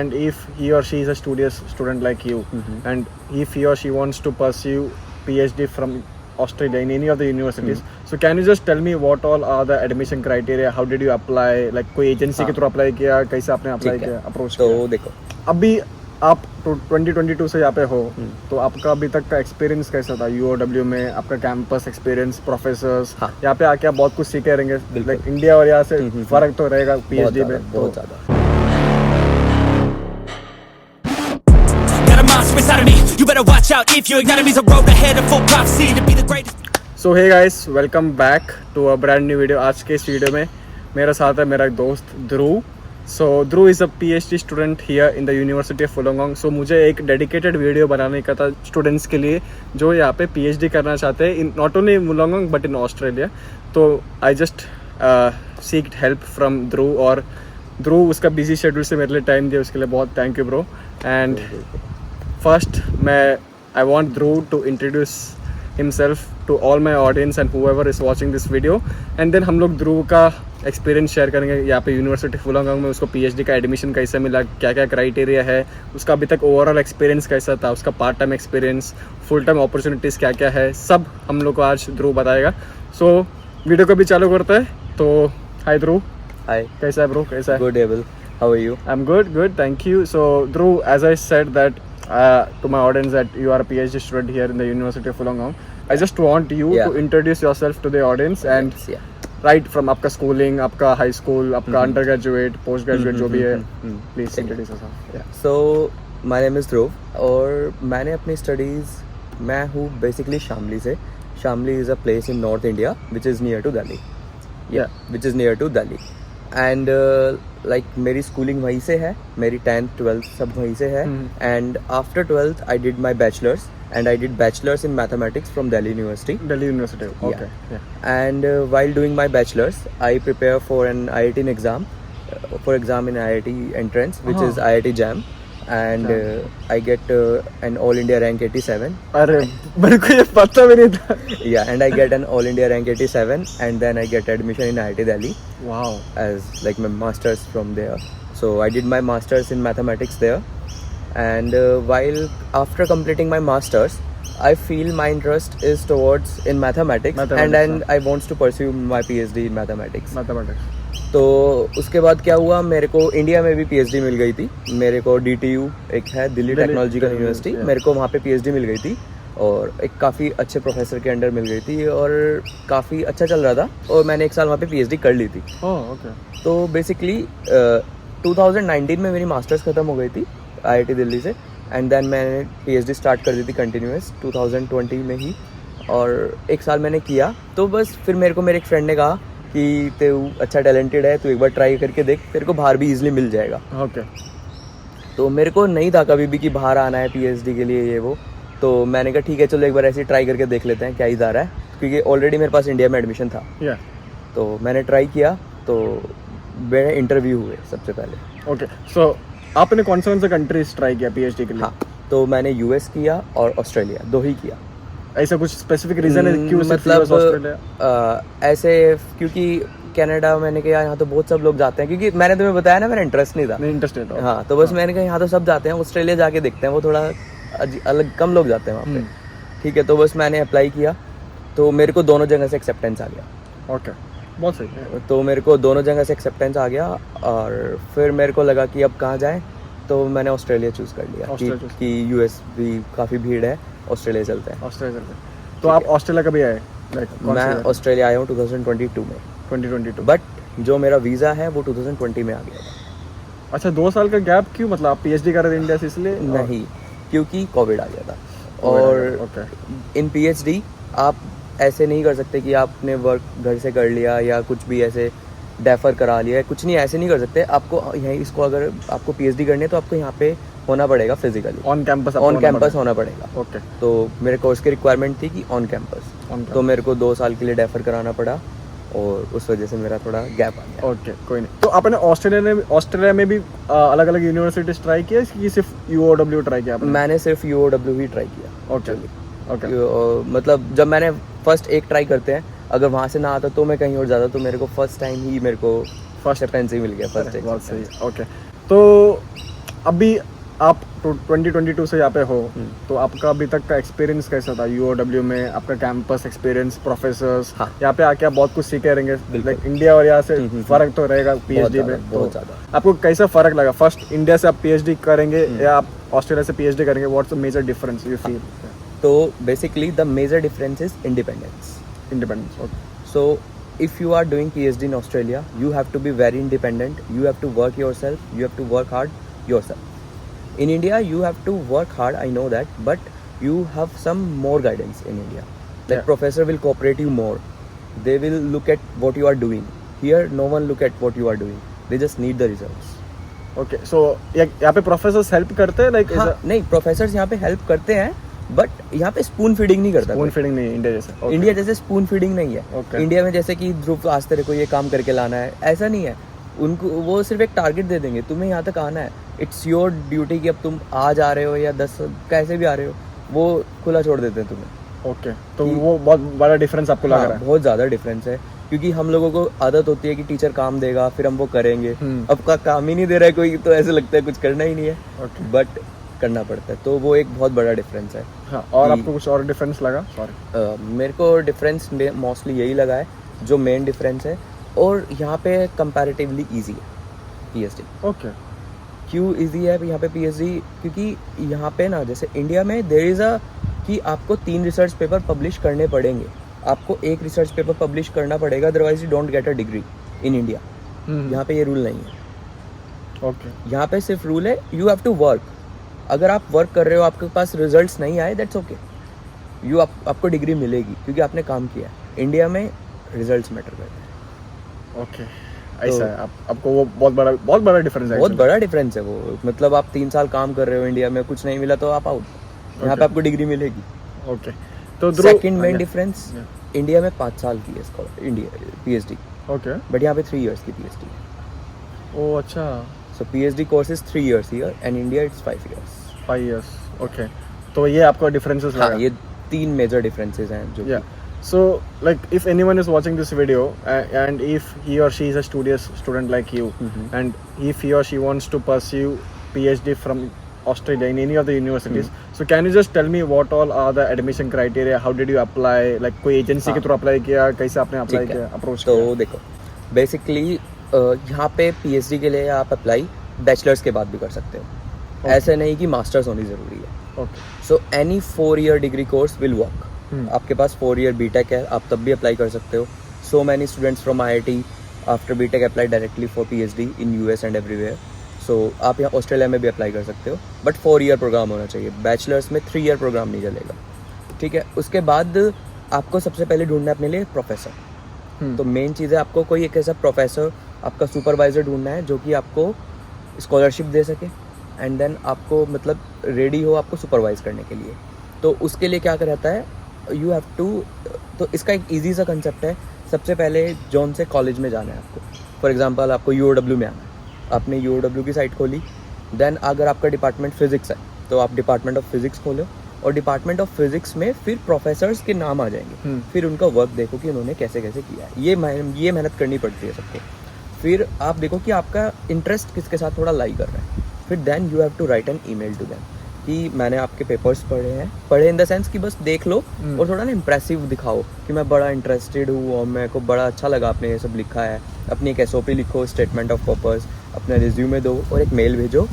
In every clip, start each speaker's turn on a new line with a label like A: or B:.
A: And if he or she is a studious student like you, and if he or she wants to pursue PhD from Australia in any of the universities, so can you just tell me what all are the admission criteria? How did you apply? Like कोई agency के through apply किया, कैसे आपने apply किया, approach
B: तो
A: किया?
B: देखो,
A: अभी आप 2022 से यहाँ पे हो, तो आपका अभी तक का एक्सपीरियंस कैसा था UOW में? आपका कैंपस एक्सपीरियंस, प्रोफेसर्स, यहाँ पे आके आप बहुत कुछ सीखे रहेंगे, लाइक इंडिया और यहाँ से फर्क तो रहेगा PhD में
B: बहुत ज़्यादा।
C: Got a monster inside of me. You better watch out if your enemy's a road ahead of full prophecy to be the greatest.
A: So hey guys, welcome back to a brand new video. आज के इस video में मेरे साथ है मेरा एक दोस्त Dhruv. So Dhruv is a PhD student here in the university of Wollongong. So मुझे एक डेडिकेटेड वीडियो बनाने का था स्टूडेंट्स के लिए जो यहाँ पे PhD करना चाहते हैं, in not only Wollongong but in Australia. तो I just seeked help from Dhruv, और ध्रुव उसका बिजी शेड्यूल से मेरे लिए टाइम दिया, उसके लिए बहुत thank you bro. And first I want Dhruv to introduce himself to all my audience and whoever is watching this video, and then हम लोग ध्रुव का एक्सपीरियंस शेयर करेंगे यहाँ पे यूनिवर्सिटी वुलोंगोंग में। उसको PhD का एडमिशन कैसे मिला, क्या क्या क्राइटेरिया है, उसका अभी तक ओवरऑल एक्सपीरियंस कैसा था, उसका part time experience, full time opportunities क्या क्या है, सब हम लोग को आज ध्रुव बताएगा। सो वीडियो को भी चालू करता है। तो हाय ध्रुव।
B: हाय,
A: कैसा है ब्रो, कैसा है?
B: Good able, how are you?
A: I'm good, thank you. So Dhruv, as I said that to my audience that you are a PhD student here in the University of Wollongong, I just want you to introduce yourself to the audience and right from आपका schooling, आपका high school, आपका undergraduate, postgraduate जो भी है, please introduce yourself. Yeah.
B: So my name is Dhruv और मैंने अपनी studies, मैं हूँ बेसिकली शामली से। Shamli is a place in north India which is near to Delhi, which is near to Delhi. And like मेरी स्कूलिंग वहीं से है, मेरी 10th 12th सब वहीं से है। And after 12th I did my bachelors and I did bachelor's in mathematics from Delhi University.
A: Delhi University, okay. Yeah.
B: And while doing my bachelor's, I prepare for an IIT exam, for exam in IIT entrance, which is IIT JAM, and I get an All India rank 87.
A: अरे मेरे को ये पता भी नहीं था।
B: Yeah, and I get an All India rank 87, and then I get admission in IIT Delhi.
A: Wow.
B: As like my masters from there. So I did my masters in mathematics there. And while after completing my masters, I feel my interest is towards in mathematics, and then I want to pursue my PhD in mathematics. तो उसके बाद क्या हुआ, मेरे को India में भी PhD मिल गई थी। मेरे को DTU एक है, दिल्ली टेक्नोलॉजिकल यूनिवर्सिटी, मेरे को वहाँ पे PhD मिल गई थी और एक काफ़ी अच्छे प्रोफेसर के अंडर मिल गई थी और काफ़ी अच्छा चल रहा था और मैंने एक साल वहाँ पे PhD कर ली थी। तो बेसिकली 2019 में मेरी मास्टर्स ख़त्म हो गई थी IIT दिल्ली से, एंड देन मैंने PhD स्टार्ट कर दी थी कंटिन्यूस 2020 में ही, और एक साल मैंने किया। तो बस फिर मेरे को मेरे एक फ्रेंड ने कहा कि तू अच्छा टैलेंटेड है, तू एक बार ट्राई करके देख, तेरे को बाहर भी ईजिली मिल जाएगा।
A: ओके।
B: तो मेरे को नहीं था कभी भी कि बाहर आना है PhD के लिए ये वो, तो मैंने कहा ठीक है चलो एक बार ऐसे ट्राई करके देख लेते हैं क्या ही जा रहा है, क्योंकि ऑलरेडी मेरे पास इंडिया में एडमिशन था। तो मैंने ट्राई किया, तो मेरे इंटरव्यू हुए सबसे पहले।
A: ओके, सो आपने कौन से कंट्रीज ट्राई किया PhD के लिए?
B: हाँ, तो मैंने US किया और ऑस्ट्रेलिया, दो ही किया।
A: ऐसा कुछ स्पेसिफिक रीजन है क्यों
B: मतलब ऐसे, क्योंकि कनाडा मैंने कहा यहाँ तो बहुत सब लोग जाते हैं, क्योंकि मैंने तुम्हें बताया ना मेरा इंटरेस्ट नहीं था।
A: इंटरेस्टेड
B: हाँ, तो बस मैंने कहा यहाँ तो सब जाते हैं, ऑस्ट्रेलिया जाके देखते हैं, वो थोड़ा अलग, कम लोग जाते हैं वहाँ पे। ठीक है, तो बस मैंने अप्लाई किया, तो मेरे को दोनों जगह से एक्सेप्टेंस आ गया।
A: ओके, बहुत सही।
B: तो मेरे को दोनों जगह से एक्सेप्टेंस आ गया और फिर मेरे को लगा कि अब कहाँ जाएँ, तो मैंने ऑस्ट्रेलिया चूज़ कर लिया कि US भी काफ़ी भीड़ है, ऑस्ट्रेलिया चलते हैं।
A: तो आप ऑस्ट्रेलिया कभी आए?
B: मैं ऑस्ट्रेलिया आया हूँ 2022 में।
A: 2022,
B: बट जो मेरा वीज़ा है वो 2020 में आ गया था।
A: अच्छा, 2 साल का गैप क्यों? मतलब आप PhD कर रहे थे इंडिया से इसलिए?
B: नहीं, क्योंकि कोविड आ गया था। और इन PhD आप ऐसे नहीं कर सकते कि आपने वर्क घर से कर लिया या कुछ भी ऐसे डेफर करा लिया, कुछ नहीं, ऐसे नहीं कर सकते। आपको यहीं इसको, अगर आपको PhD करनी है तो आपको यहाँ पे होना पड़ेगा फिजिकली, ऑन कैंपस होना पड़ेगा।
A: ओके।
B: तो मेरे कोर्स की रिक्वायरमेंट थी कि ऑन कैंपस, तो मेरे को 2 साल के लिए डेफर कराना पड़ा और उस वजह से मेरा थोड़ा गैप आ गया।
A: ओके, कोई नहीं। तो आपने ऑस्ट्रेलिया में भी अलग अलग यूनिवर्सिटीज ट्राई किया कि सिर्फ UOW ट्राई किया आपने?
B: मैंने सिर्फ UOW ही ट्राई किया।
A: ओके।
B: मतलब जब मैंने फर्स्ट एक ट्राई करते हैं, अगर वहाँ से ना आता तो मैं कहीं और जाता, तो मेरे को फर्स्ट टाइम ही मेरे को फर्स्ट एक्सेप्टेंस ही मिल गया, फर्स्ट।
A: बहुत सही। ओके, तो अभी आप 2022 से यहाँ पे हो, तो आपका अभी तक का एक्सपीरियंस कैसा था UOW में? आपका कैंपस एक्सपीरियंस, प्रोफेसर्स,
B: हाँ।
A: यहाँ पे आके आप बहुत कुछ सीखे रहेंगे,
B: बिल्कुल।
A: लाइक इंडिया और यहाँ से फर्क तो रहेगा PhD में,
B: बहुत
A: तो
B: ज़्यादा।
A: आपको कैसा फर्क लगा? फर्स्ट इंडिया से आप PhD करेंगे या आप ऑस्ट्रेलिया से PhD करेंगे? What's the major difference you feel?
B: तो basically the major difference is independence.
A: Independence, okay.
B: So if you are doing PhD in Australia, you have to be very independent. You have to work yourself. You have to work hard yourself. In India, you have to work hard. I know that, but you have some more guidance in India. Like
A: Yeah.
B: professor will cooperate you more. They will look at what you are doing. Here, no one look at what you are doing. They just need the results.
A: Okay, so यहाँ पे professors help करते हैं, like
B: हाँ, नहीं professors यहाँ पे help करते हैं, बट यहाँ पे स्पून फीडिंग नहीं करता.
A: स्पून फीडिंग नहीं इंडिया जैसे? Okay.
B: इंडिया जैसे स्पून फीडिंग नहीं है.
A: Okay.
B: इंडिया में जैसे कि ध्रुव आज तेरे को ये काम करके लाना है, ऐसा नहीं है. उनको वो सिर्फ एक टारगेट दे देंगे, तुम्हें यहाँ तक आना है. इट्स योर ड्यूटी कि अब तुम आज आ रहे हो या 10 कैसे भी आ रहे हो, वो खुला छोड़ देते हैं तुम्हें.
A: ओके, तो वो बहुत बड़ा डिफरेंस आपको लग
B: हाँ,
A: रहा है?
B: बहुत ज़्यादा डिफरेंस है, क्योंकि हम लोगों को आदत होती है कि टीचर काम देगा फिर हम वो करेंगे. अब का काम ही नहीं दे रहा है कोई, तो ऐसे लगता है कुछ करना ही नहीं है.
A: ओके.
B: बट करना पड़ता है, तो वो एक बहुत बड़ा डिफरेंस है.
A: हाँ, और
B: कि-
A: आपको कुछ और डिफरेंस लगा? सॉरी.
B: मेरे को डिफरेंस मोस्टली यही लगा है, जो मेन डिफरेंस है. और यहाँ पे कंपैरेटिवली इजी है PhD.
A: ओके.
B: क्यों इजी है यहाँ पे PhD? क्योंकि यहाँ पे ना जैसे इंडिया में देयर इज़ अ कि आपको 3 रिसर्च पेपर पब्लिश करने पड़ेंगे. आपको 1 रिसर्च पेपर पब्लिश करना पड़ेगा, otherwise you don't get a degree in India. यहाँ पे ये रूल नहीं है.
A: ओके.
B: यहाँ पे सिर्फ रूल है यू हैव टू वर्क. अगर आप वर्क कर रहे हो, आपके पास रिजल्ट्स नहीं आए, दैट्स ओके. आपको डिग्री मिलेगी क्योंकि आपने काम किया है. इंडिया में रिजल्ट्स मैटर करते हैं.
A: ओके, ऐसा है. आपको वो बहुत बड़ा डिफरेंस है.
B: बहुत बड़ा डिफरेंस है वो. मतलब आप 3 साल काम कर रहे हो इंडिया में, कुछ नहीं मिला तो आप आउट. यहाँ पे आपको डिग्री मिलेगी.
A: ओके. तो
B: सेकंड मेन डिफरेंस, इंडिया में 5 साल की है इंडिया PhD,
A: ओके.
B: बट यहाँ पे 3 इयर्स की PhD.
A: ओ अच्छा,
B: सो PhD course is 3 years here and India it's 5 years.
A: 5 years. Okay, तो ये आपका डिफरेंसेस
B: हाँ,
A: लगा?
B: ये 3 मेजर डिफरेंसेस हैं जो
A: Yeah. So, like, if anyone is watching this video and if he or she is a studious student like you, and if he or she wants to pursue PhD from Australia in any of the universities, so can you just tell me what all are the admission criteria? How did you apply? Like, कोई agency के through apply किया? कैसे आपने apply
B: ठीक है.
A: किया, approach
B: तो
A: किया?
B: देखो, बेसिकली यहाँ पे PhD के लिए आप अप्लाई बैचलर्स के बाद भी कर सकते हो. ऐसे नहीं कि मास्टर्स होनी ज़रूरी है.
A: Okay.
B: So any 4-year degree course will work. आपके पास 4-year BTech है, आप तब भी अप्लाई कर सकते हो. So many students from IIT after BTech apply directly for PhD in US and everywhere. So आप यहाँ ऑस्ट्रेलिया में भी अप्लाई कर सकते हो, बट 4-year प्रोग्राम होना चाहिए. बैचलर्स में 3-year प्रोग्राम नहीं चलेगा. ठीक है. उसके बाद आपको सबसे पहले ढूंढना है अपने लिए प्रोफेसर. तो मेन चीज़ है, आपको कोई एक ऐसा प्रोफेसर, आपका सुपरवाइज़र ढूंढना है जो कि आपको स्कॉलरशिप दे सके, एंड देन आपको मतलब रेडी हो आपको सुपरवाइज करने के लिए. तो उसके लिए क्या रहता है, यू हैव टू. तो इसका एक ईजी सा कंसेप्ट है. सबसे पहले जौन से कॉलेज में जाना है आपको. फॉर एग्जांपल आपको UOW में आना है, आपने UOW की साइट खोली. देन अगर आपका डिपार्टमेंट फिजिक्स है तो आप डिपार्टमेंट ऑफ फिजिक्स खोलो, और डिपार्टमेंट ऑफ फिजिक्स में फिर प्रोफेसर्स के नाम आ जाएंगे. फिर उनका वर्क देखो कि उन्होंने कैसे कैसे किया है. ये मेहनत करनी पड़ती है सबको. फिर आप देखो कि आपका इंटरेस्ट किसके साथ थोड़ा लाई कर रहा है. फिर then you have to write an email to them कि मैंने आपके पेपर्स पढ़े इन द सेंस कि बस देख लो और थोड़ा ना इम्प्रेसिव दिखाओ कि मैं बड़ा इंटरेस्टेड हूँ और मेरे को बड़ा अच्छा लगा आपने ये सब लिखा है. अपनी एक SOP लिखो, स्टेटमेंट ऑफ पर्पस, अपना रिज्यूमे दो और एक मेल भेजो.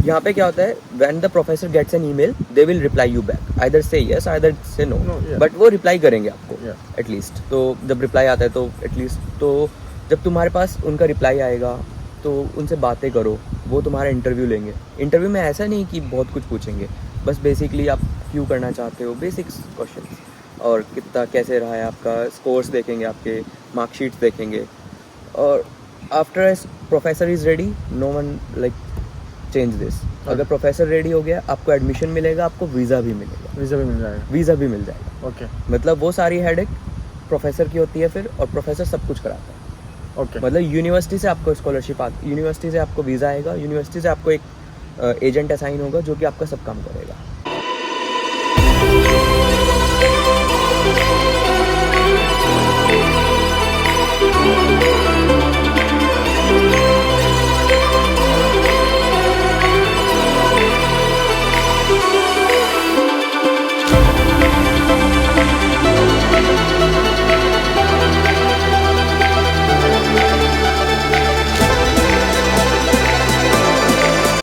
B: यहाँ पे क्या होता है, when the professor gets an email they will reply you back, either say yes either say no, but वो रिप्लाई करेंगे आपको एटलीस्ट. तो जब रिप्लाई आता है तो एटलीस्ट, तो जब तुम्हारे पास उनका रिप्लाई आएगा तो उनसे बातें करो. वो तुम्हारा इंटरव्यू लेंगे. इंटरव्यू में ऐसा नहीं कि बहुत कुछ पूछेंगे, बस बेसिकली आप क्यों करना चाहते हो, बेसिक्स क्वेश्चन, और कितना कैसे रहा है आपका, स्कोर्स देखेंगे, आपके मार्कशीट्स देखेंगे. और after professor is ready, no one like change this. अगर प्रोफेसर रेडी हो गया, आपको एडमिशन मिलेगा, आपको वीज़ा भी मिलेगा. वीज़ा भी मिल जाएगा.
A: ओके.
B: मतलब वो सारी हेडेक प्रोफेसर की होती है फिर, और प्रोफेसर सब कुछ कराता है.
A: ओके.
B: मतलब यूनिवर्सिटी से आपको स्कॉलरशिप आती, यूनिवर्सिटी से आपको वीज़ा आएगा, यूनिवर्सिटी से आपको एक एजेंट असाइन होगा जो कि आपका सब काम करेगा.